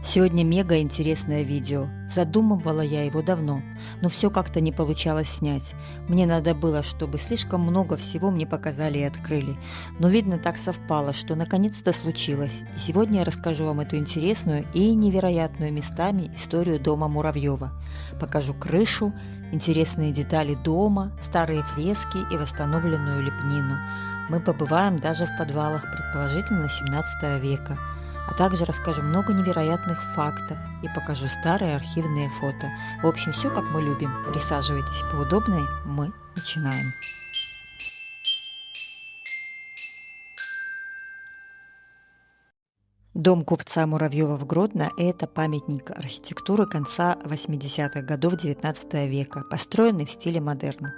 Сегодня мега интересное видео. Задумывала я его давно, но все как-то не получалось снять. Мне надо было, чтобы слишком много всего мне показали и открыли. Но видно, так совпало, что наконец-то случилось. И сегодня я расскажу вам эту интересную и невероятную местами историю дома Муравьева. Покажу крышу, интересные детали дома, старые фрески и восстановленную лепнину. Мы побываем даже в подвалах, предположительно 17 века. А также расскажу много невероятных фактов и покажу старые архивные фото. В общем, все как мы любим. Присаживайтесь поудобнее, мы начинаем. Дом купца Муравьева в Гродно – это памятник архитектуры конца 80-х годов XIX века, построенный в стиле модерн.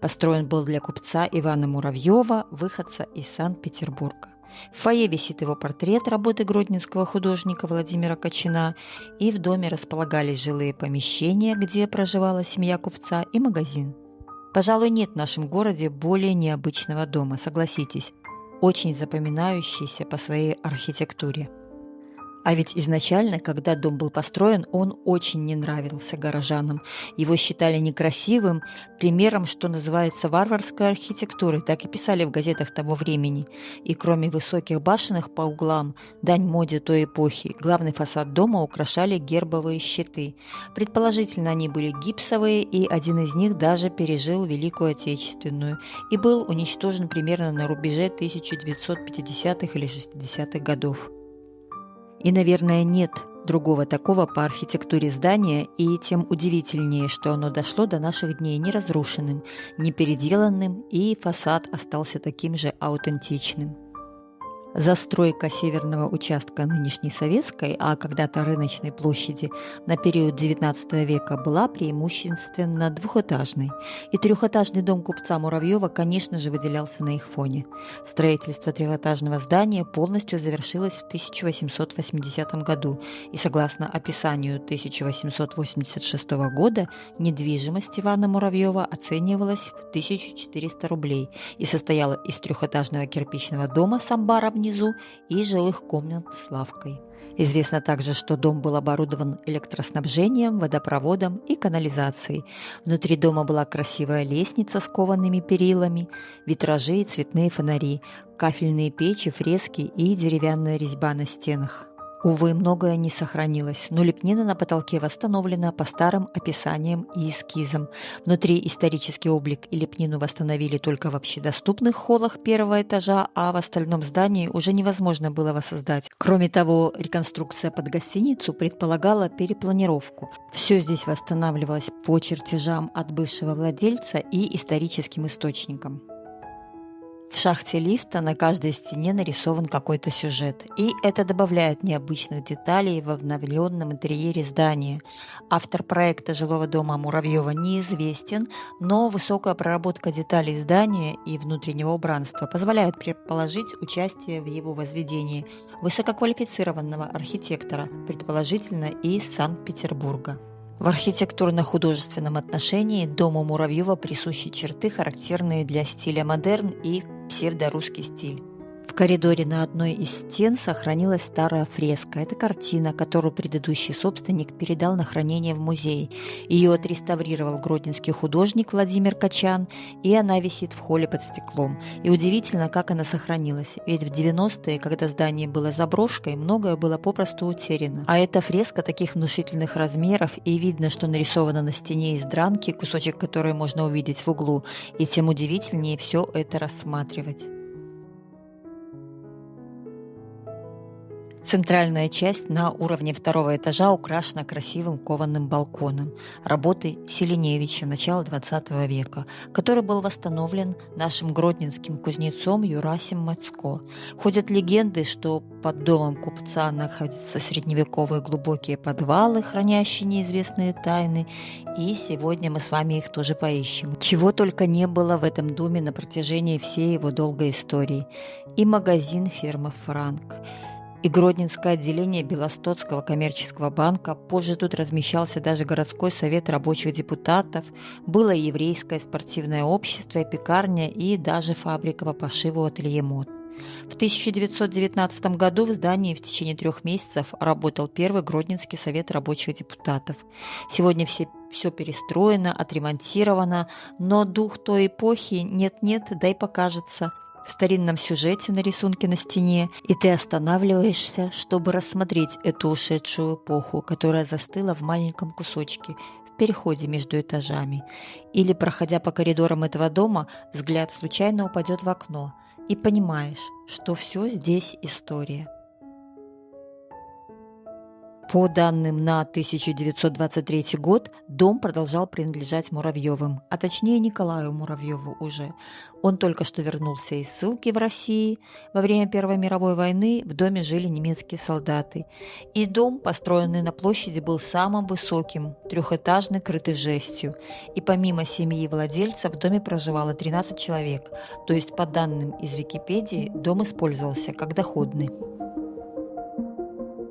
Построен был для купца Ивана Муравьева, выходца из Санкт-Петербурга. В фойе висит его портрет работы гродненского художника Владимира Качина, и в доме располагались жилые помещения, где проживала семья купца, и магазин. Пожалуй, нет в нашем городе более необычного дома, согласитесь, очень запоминающийся по своей архитектуре. А ведь изначально, когда дом был построен, он очень не нравился горожанам. Его считали некрасивым, примером, что называется, варварской архитектуры, так и писали в газетах того времени. И кроме высоких башенок по углам, дань моде той эпохи, главный фасад дома украшали гербовые щиты. Предположительно, они были гипсовые, и один из них даже пережил Великую Отечественную и был уничтожен примерно на рубеже 1950-х или 60-х годов. И, наверное, нет другого такого по архитектуре здания, и тем удивительнее, что оно дошло до наших дней неразрушенным, не переделанным, и фасад остался таким же аутентичным. Застройка северного участка нынешней Советской, а когда-то Рыночной площади, на период XIX века была преимущественно двухэтажной, и трехэтажный дом купца Муравьева, конечно же, выделялся на их фоне. Строительство трехэтажного здания полностью завершилось в 1880 году, и согласно описанию 1886 года недвижимость Ивана Муравьева оценивалась в 1400 рублей и состояла из трехэтажного кирпичного дома с амбаром внизу и жилых комнат с лавкой. Известно также, что дом был оборудован электроснабжением, водопроводом и канализацией. Внутри дома была красивая лестница с коваными перилами, витражи и цветные фонари, кафельные печи, фрески и деревянная резьба на стенах. Увы, многое не сохранилось, но лепнина на потолке восстановлена по старым описаниям и эскизам. Внутри исторический облик и лепнину восстановили только в общедоступных холлах первого этажа, а в остальном здании уже невозможно было воссоздать. Кроме того, реконструкция под гостиницу предполагала перепланировку. Все здесь восстанавливалось по чертежам от бывшего владельца и историческим источникам. В шахте лифта на каждой стене нарисован какой-то сюжет, и это добавляет необычных деталей в обновленном интерьере здания. Автор проекта жилого дома Муравьева неизвестен, но высокая проработка деталей здания и внутреннего убранства позволяет предположить участие в его возведении высококвалифицированного архитектора, предположительно из Санкт-Петербурга. В архитектурно-художественном отношении дому Муравьева присущи черты, характерные для стиля модерн и псевдорусский стиль. В коридоре на одной из стен сохранилась старая фреска. Это картина, которую предыдущий собственник передал на хранение в музей. Ее отреставрировал гродненский художник Владимир Качан, и она висит в холле под стеклом. И удивительно, как она сохранилась, ведь в 90-е, когда здание было заброшкой, многое было попросту утеряно. А эта фреска таких внушительных размеров, и видно, что нарисована на стене из дранки, кусочек которой можно увидеть в углу, и тем удивительнее все это рассматривать. Центральная часть на уровне второго этажа украшена красивым кованым балконом работы Селеневича начала XX века, который был восстановлен нашим гродненским кузнецом Юрасем Мацко. Ходят легенды, что под домом купца находятся средневековые глубокие подвалы, хранящие неизвестные тайны, и сегодня мы с вами их тоже поищем. Чего только не было в этом доме на протяжении всей его долгой истории. И магазин фирмы «Франк», и Гродненское отделение Белостоцкого коммерческого банка, позже тут размещался даже городской совет рабочих депутатов, было еврейское спортивное общество, пекарня и даже фабрика по пошиву ателье мод. В 1919 году в здании в течение 3 месяцев работал первый Гродненский совет рабочих депутатов. Сегодня все перестроено, отремонтировано, но дух той эпохи нет-нет, да и покажется в старинном сюжете на рисунке на стене, и ты останавливаешься, чтобы рассмотреть эту ушедшую эпоху, которая застыла в маленьком кусочке, в переходе между этажами. Или, проходя по коридорам этого дома, взгляд случайно упадет в окно, и понимаешь, что все здесь история. По данным на 1923 год, дом продолжал принадлежать Муравьевым, а точнее Николаю Муравьеву уже. Он только что вернулся из ссылки в России. Во время Первой мировой войны в доме жили немецкие солдаты. И дом, построенный на площади, был самым высоким, 3-этажный, крытый жестью. И помимо семьи владельца в доме проживало 13 человек. То есть, по данным из Википедии, дом использовался как доходный.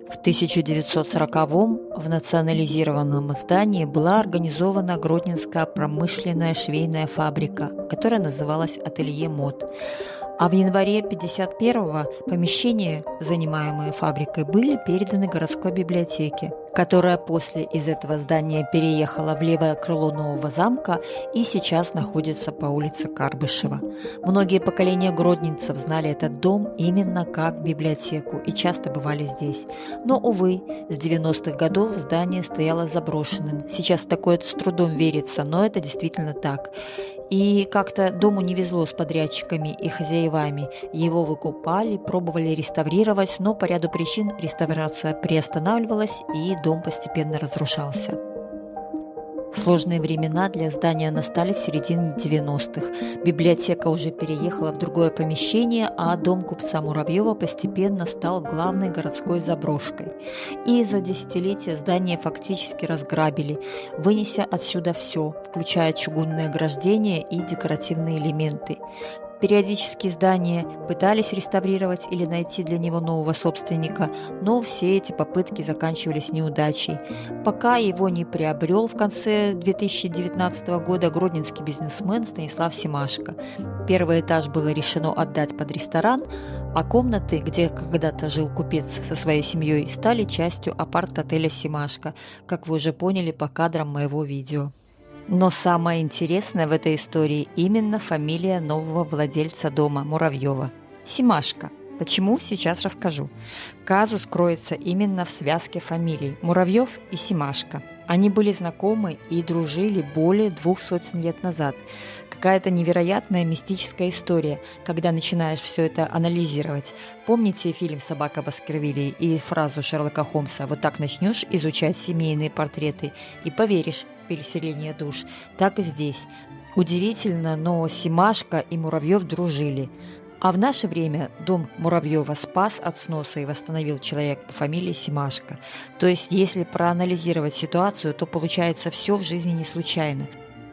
В 1940-м в национализированном здании была организована Гродненская промышленная швейная фабрика, которая называлась «Ателье мод». А в январе 1951-го помещения, занимаемые фабрикой, были переданы городской библиотеке, которая после из этого здания переехала в левое крыло нового замка и сейчас находится по улице Карбышева. Многие поколения гродненцев знали этот дом именно как библиотеку и часто бывали здесь. Но, увы, с 90-х годов здание стояло заброшенным. Сейчас в такое с трудом верится, но это действительно так. И как-то дому не везло с подрядчиками и хозяевами. Его выкупали, пробовали реставрировать, но по ряду причин реставрация приостанавливалась и дом постепенно разрушался. Сложные времена для здания настали в середине 90-х. Библиотека уже переехала в другое помещение, а дом купца Муравьева постепенно стал главной городской заброшкой. И за десятилетия здание фактически разграбили, вынеся отсюда все, включая чугунные ограждения и декоративные элементы. Периодически здание пытались реставрировать или найти для него нового собственника, но все эти попытки заканчивались неудачей. Пока его не приобрел в конце 2019 года гродненский бизнесмен Станислав Семашко. Первый этаж было решено отдать под ресторан, а комнаты, где когда-то жил купец со своей семьей, стали частью апарт-отеля «Семашко», как вы уже поняли по кадрам моего видео. Но самое интересное в этой истории именно фамилия нового владельца дома Муравьева – Семашко. Почему, сейчас расскажу. Казус кроется именно в связке фамилий Муравьев и Семашко. Они были знакомы и дружили более 200 лет назад. Какая-то невероятная мистическая история, когда начинаешь все это анализировать. Помните фильм «Собака Баскервилей» и фразу Шерлока Холмса «Вот так начнешь изучать семейные портреты и поверишь в переселение душ». Так и здесь. Удивительно, но Семашко и Муравьев дружили. А в наше время дом Муравьева спас от сноса и восстановил человек по фамилии Семашко. То есть, если проанализировать ситуацию, то получается все в жизни не случайно.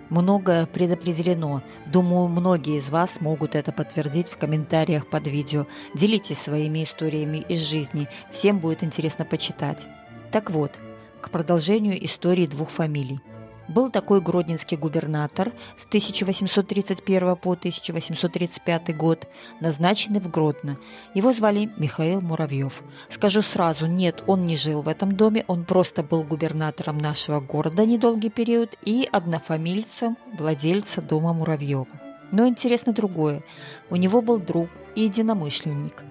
Многое предопределено. Думаю, многие из вас могут это подтвердить в комментариях под видео. Делитесь своими историями из жизни. Всем будет интересно почитать. Так вот, к продолжению истории двух фамилий. Был такой гродненский губернатор с 1831 по 1835 год, назначенный в Гродно. Его звали Михаил Муравьев. Скажу сразу, нет, он не жил в этом доме, он просто был губернатором нашего города недолгий период и однофамильцем владельца дома Муравьева. Но интересно другое. У него был друг и единомышленник.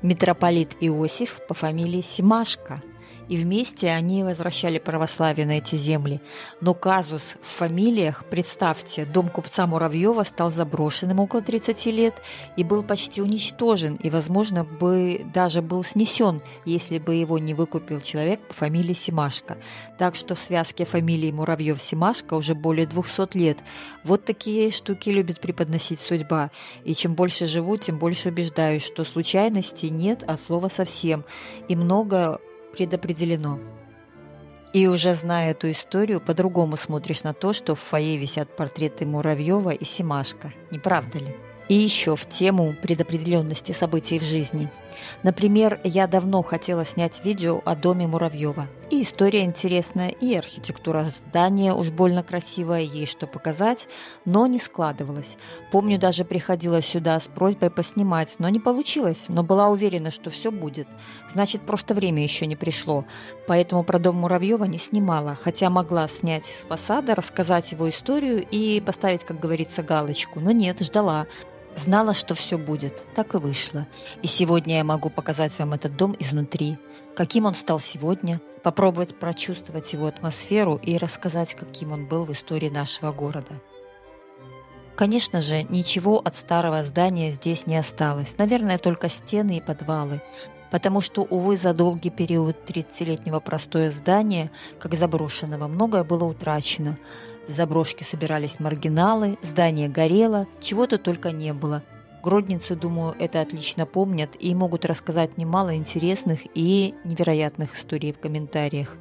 Митрополит Иосиф по фамилии Семашко. И вместе они возвращали православие на эти земли. Но казус в фамилиях, представьте, дом купца Муравьева стал заброшенным около 30 лет и был почти уничтожен, и, возможно, бы даже был снесен, если бы его не выкупил человек по фамилии Семашко. Так что в связке фамилий Муравьев-Семашко уже более 200 лет. Вот такие штуки любит преподносить судьба. И чем больше живу, тем больше убеждаюсь, что случайностей нет от слова совсем. И много предопределено. И уже зная эту историю, по-другому смотришь на то, что в фойе висят портреты Муравьева и Семашко. Не правда ли? И еще в тему предопределенности событий в жизни. Например, я давно хотела снять видео о доме Муравьева. И история интересная, и архитектура здания уж больно красивая, есть что показать, но не складывалось. Помню, даже приходила сюда с просьбой поснимать, но не получилось, но была уверена, что все будет. Значит, просто время еще не пришло. Поэтому про дом Муравьева не снимала, хотя могла снять с фасада, рассказать его историю и поставить, как говорится, галочку. Но нет, ждала. Знала, что все будет. Так и вышло. И сегодня я могу показать вам этот дом изнутри. Каким он стал сегодня, попробовать прочувствовать его атмосферу и рассказать, каким он был в истории нашего города. Конечно же, ничего от старого здания здесь не осталось. Наверное, только стены и подвалы. Потому что, увы, за долгий период 30-летнего простоя здания, как заброшенного, многое было утрачено. В заброшке собирались маргиналы, здание горело, чего-то только не было. Гродненцы, думаю, это отлично помнят и могут рассказать немало интересных и невероятных историй в комментариях.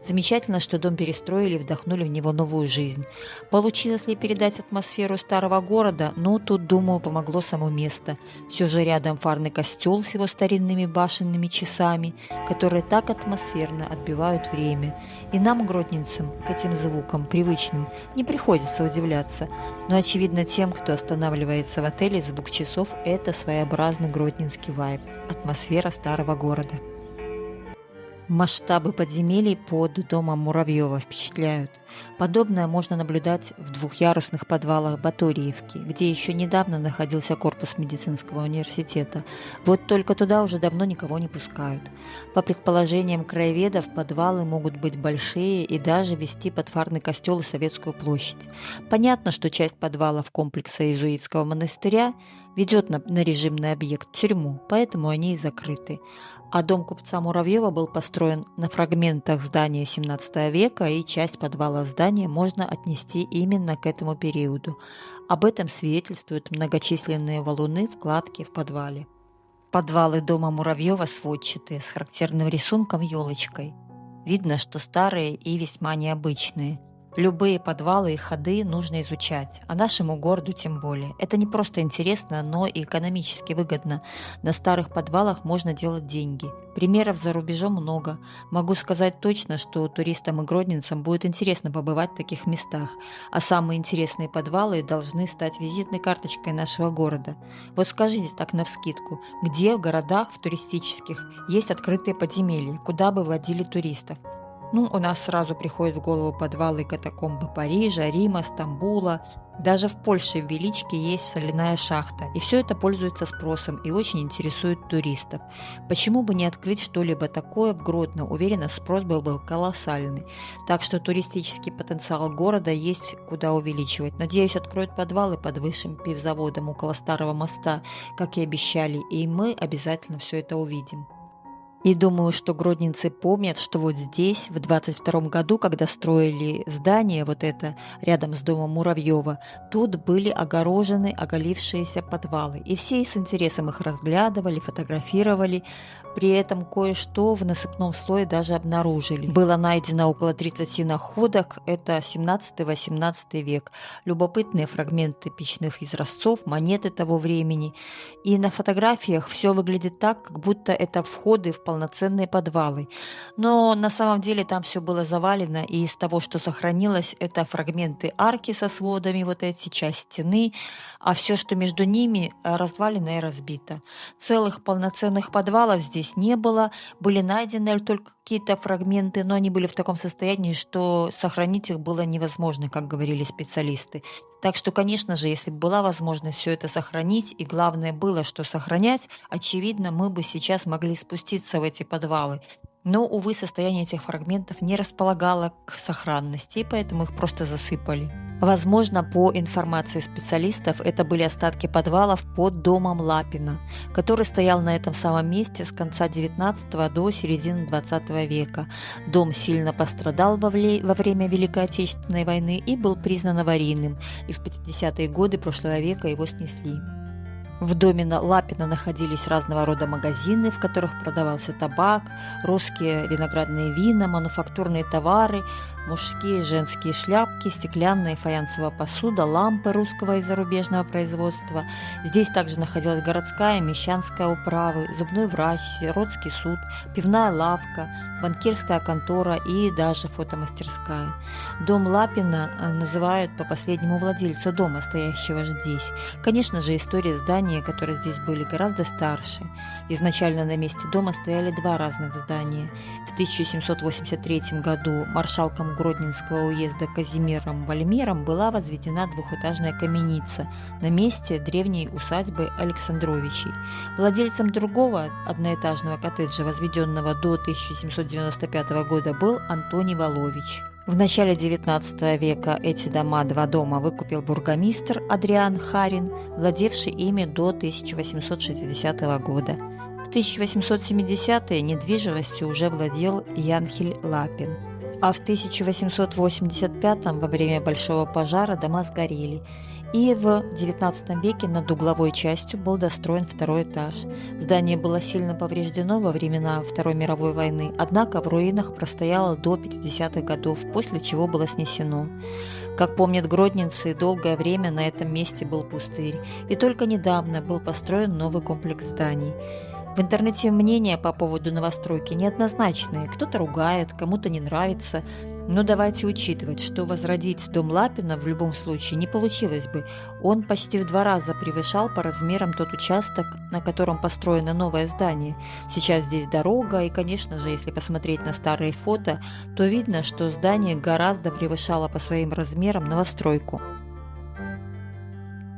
Замечательно, что дом перестроили и вдохнули в него новую жизнь. Получилось ли передать атмосферу старого города? Ну, тут, думаю, помогло само место. Все же рядом фарный костел с его старинными башенными часами, которые так атмосферно отбивают время. И нам, гродненцам, к этим звукам, привычным, не приходится удивляться. Но, очевидно, тем, кто останавливается в отеле, звук часов – это своеобразный гродненский вайб, атмосфера старого города. Масштабы подземелий под домом Муравьева впечатляют. Подобное можно наблюдать в двухъярусных подвалах Баторьевки, где еще недавно находился корпус медицинского университета. Вот только туда уже давно никого не пускают. По предположениям краеведов, подвалы могут быть большие и даже вести под фарный костел и Советскую площадь. Понятно, что часть подвалов комплекса иезуитского монастыря ведет на режимный объект тюрьму, поэтому они и закрыты. А дом купца Муравьева был построен на фрагментах здания XVII века, и часть подвала здания можно отнести именно к этому периоду. Об этом свидетельствуют многочисленные валуны, вкладки в подвале. Подвалы дома Муравьева сводчатые, с характерным рисунком елочкой. Видно, что старые и весьма необычные. Любые подвалы и ходы нужно изучать, а нашему городу тем более. Это не просто интересно, но и экономически выгодно. На старых подвалах можно делать деньги. Примеров за рубежом много. Могу сказать точно, что туристам и гродненцам будет интересно побывать в таких местах. А самые интересные подвалы должны стать визитной карточкой нашего города. Вот скажите так навскидку, где в городах, в туристических, есть открытые подземелья, куда бы водили туристов? Ну, у нас сразу приходят в голову подвалы и катакомбы Парижа, Рима, Стамбула. Даже в Польше в Величке есть соляная шахта. И все это пользуется спросом и очень интересует туристов. Почему бы не открыть что-либо такое в Гродно? Уверена, спрос был бы колоссальный. Так что туристический потенциал города есть куда увеличивать. Надеюсь, откроют подвалы под высшим пивзаводом около Старого моста, как и обещали. И мы обязательно все это увидим. И думаю, что гродненцы помнят, что вот здесь, в 22 году, когда строили здание вот это рядом с домом Муравьева, тут были огорожены оголившиеся подвалы. И все с интересом их разглядывали, фотографировали. При этом кое-что в насыпном слое даже обнаружили. Было найдено около 30 находок, это 17-18 век. Любопытные фрагменты печных изразцов, монеты того времени. И на фотографиях все выглядит так, как будто это входы в полноценные подвалы. Но на самом деле там все было завалено, и из того, что сохранилось, это фрагменты арки со сводами, вот эти, часть стены, а все, что между ними, развалено и разбито. Целых полноценных подвалов здесь не было, были найдены только какие-то фрагменты, но они были в таком состоянии, что сохранить их было невозможно, как говорили специалисты. Так что, конечно же, если бы была возможность все это сохранить, и главное было, что сохранять, очевидно, мы бы сейчас могли спуститься в эти подвалы. Но, увы, состояние этих фрагментов не располагало к сохранности, и поэтому их просто засыпали. Возможно, по информации специалистов, это были остатки подвалов под домом Лапина, который стоял на этом самом месте с конца 19 до середины 20 века. Дом сильно пострадал во время Великой Отечественной войны и был признан аварийным, и в 50-е годы прошлого века его снесли. В доме Лапина находились разного рода магазины, в которых продавался табак, русские виноградные вина, мануфактурные товары, мужские и женские шляпки, стеклянная и фаянсовая посуда, лампы русского и зарубежного производства. Здесь также находилась городская, мещанская управы, зубной врач, сиротский суд, пивная лавка, банкирская контора и даже фотомастерская. Дом Лапина называют по последнему владельцу дома, стоящего здесь. Конечно же, история здания, которые здесь были, гораздо старше. Изначально на месте дома стояли два разных здания. В 1783 году маршалком Гродненского уезда Казимиром Вальмиром была возведена двухэтажная каменица на месте древней усадьбы Александровичей. Владельцем другого одноэтажного коттеджа, возведенного до 1795 года, был Антоний Волович. В начале XIX века эти два дома выкупил бургомистр Адриан Харин, владевший ими до 1860 года. В 1870-е недвижимостью уже владел Янхель Лапин. А в 1885-м во время Большого пожара дома сгорели, и в XIX веке над угловой частью был достроен второй этаж. Здание было сильно повреждено во времена Второй мировой войны, однако в руинах простояло до 50-х годов, после чего было снесено. Как помнят гродненцы, долгое время на этом месте был пустырь, и только недавно был построен новый комплекс зданий. В интернете мнения по поводу новостройки неоднозначные, кто-то ругает, кому-то не нравится, но давайте учитывать, что возродить дом Лапина в любом случае не получилось бы. Он почти в 2 раза превышал по размерам тот участок, на котором построено новое здание. Сейчас здесь дорога, и, конечно же, если посмотреть на старые фото, то видно, что здание гораздо превышало по своим размерам новостройку.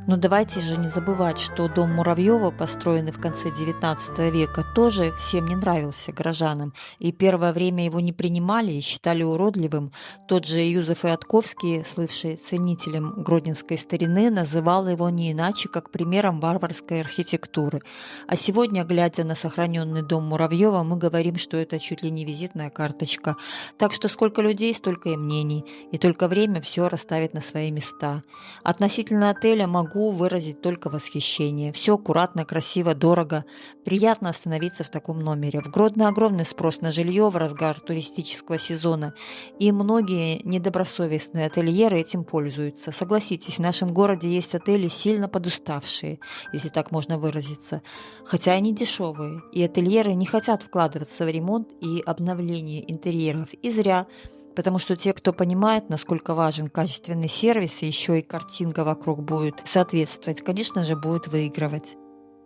Но давайте же не забывать, что дом Муравьева, построенный в конце XIX века, тоже всем не нравился горожанам, и первое время его не принимали и считали уродливым. Тот же Юзеф Иатковский, слывший ценителем гродненской старины, называл его не иначе, как примером варварской архитектуры. А сегодня, глядя на сохраненный дом Муравьева, мы говорим, что это чуть ли не визитная карточка. Так что сколько людей, столько и мнений, и только время все расставит на свои места. Относительно отеля могу выразить только восхищение. Все аккуратно, красиво, дорого. Приятно остановиться в таком номере. В Гродно огромный спрос на жилье в разгар туристического сезона, и многие недобросовестные ательеры этим пользуются. Согласитесь, в нашем городе есть отели сильно подуставшие, если так можно выразиться, хотя они дешевые, и ательеры не хотят вкладываться в ремонт и обновление интерьеров. И зря. Потому что те, кто понимает, насколько важен качественный сервис, и еще и картинка вокруг будет соответствовать, конечно же, будет выигрывать.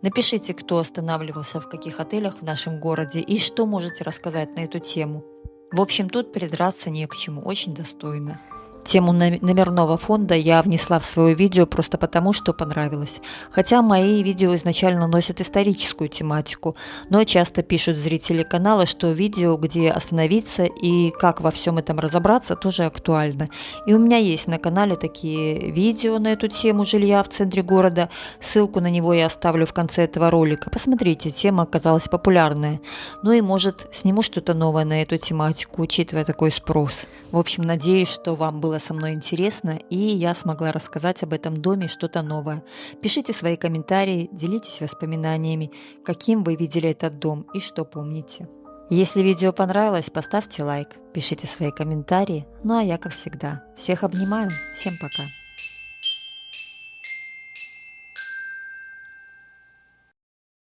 Напишите, кто останавливался в каких отелях в нашем городе и что можете рассказать на эту тему. В общем, тут придраться не к чему, очень достойно. Тему номерного фонда я внесла в свое видео просто потому, что понравилось. Хотя мои видео изначально носят историческую тематику, но часто пишут зрители канала, что видео, где остановиться и как во всем этом разобраться, тоже актуально. И у меня есть на канале такие видео на эту тему жилья в центре города. Ссылку на него я оставлю в конце этого ролика. Посмотрите, тема оказалась популярная. Ну и может сниму что-то новое на эту тематику, учитывая такой спрос. В общем, надеюсь, что вам было со мной интересно, и я смогла рассказать об этом доме что-то новое. Пишите свои комментарии, делитесь воспоминаниями, каким вы видели этот дом и что помните. Если видео понравилось, поставьте лайк, пишите свои комментарии. Ну а я, как всегда, всех обнимаю, всем пока.